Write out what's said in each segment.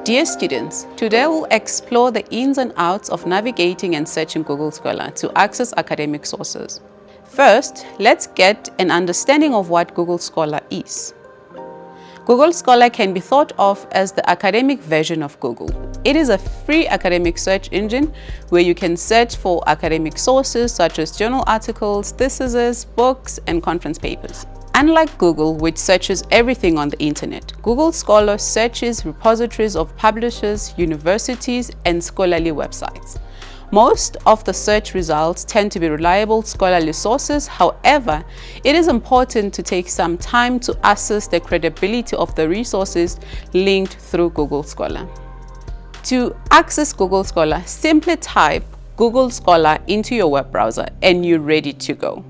Dear students, today we'll explore the ins and outs of navigating and searching Google Scholar to access academic sources. First, let's get an understanding of what Google Scholar is. Google Scholar can be thought of as the academic version of Google. It is a free academic search engine where you can search for academic sources such as journal articles, theses, books, and conference papers. Unlike Google, which searches everything on the internet, Google Scholar searches repositories of publishers, universities, and scholarly websites. Most of the search results tend to be reliable scholarly sources. However, it is important to take some time to assess the credibility of the resources linked through Google Scholar. To access Google Scholar, simply type Google Scholar into your web browser and you're ready to go.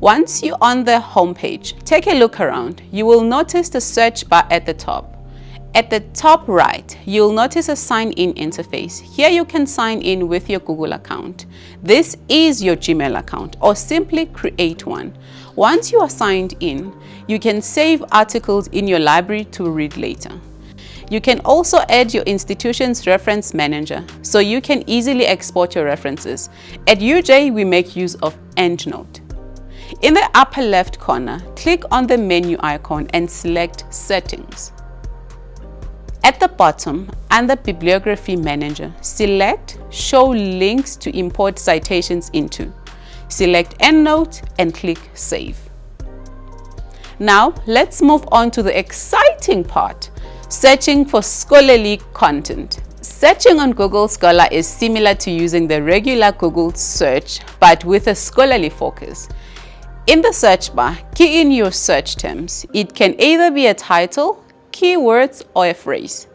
Once you're on the homepage, take a look around. You will notice the search bar at the top. At the top right, you'll notice a sign-in interface. Here you can sign in with your Google account. This is your Gmail account, or simply create one. Once you are signed in, you can save articles in your library to read later. You can also add your institution's reference manager, so you can easily export your references. At UJ, we make use of EndNote. In the upper left corner, click on the menu icon and select Settings. At the bottom, under Bibliography Manager, select Show Links to import citations into. Select EndNote and click Save. Now, let's move on to the exciting part, searching for scholarly content. Searching on Google Scholar is similar to using the regular Google search, but with a scholarly focus. In the search bar, key in your search terms. It can either be a title, keywords, or a phrase.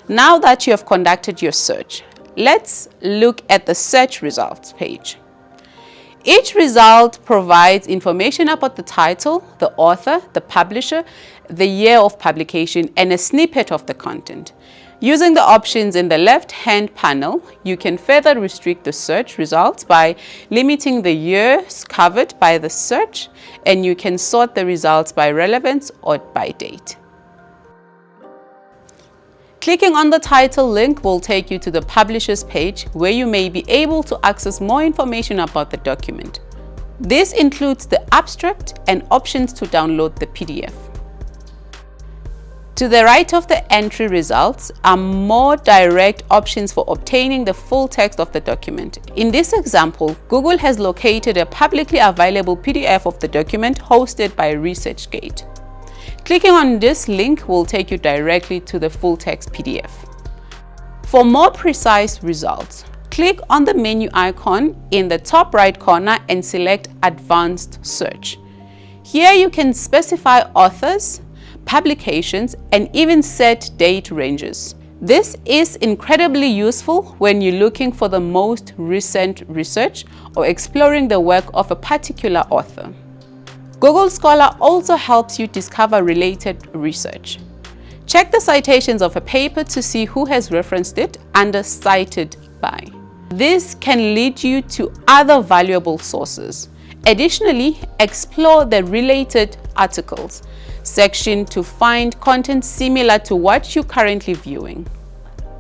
Now that you have conducted your search, let's look at the search results page. Each result provides information about the title, the author, the publisher, the year of publication, and a snippet of the content. Using the options in the left-hand panel, you can further restrict the search results by limiting the years covered by the search, and you can sort the results by relevance or by date. Clicking on the title link will take you to the publisher's page where you may be able to access more information about the document. This includes the abstract and options to download the PDF. To the right of the entry results are more direct options for obtaining the full text of the document. In this example, Google has located a publicly available PDF of the document hosted by ResearchGate. Clicking on this link will take you directly to the full text PDF. For more precise results, click on the menu icon in the top right corner and select Advanced Search. Here you can specify authors, publications, and even set date ranges. This is incredibly useful when you're looking for the most recent research or exploring the work of a particular author. Google Scholar also helps you discover related research. Check the citations of a paper to see who has referenced it under Cited By. This can lead you to other valuable sources. Additionally, explore the Related Articles section to find content similar to what you're currently viewing.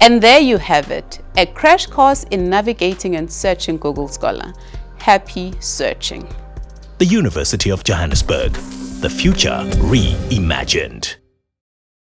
And there you have it, a crash course in navigating and searching Google Scholar. Happy searching. The University of Johannesburg, the future reimagined.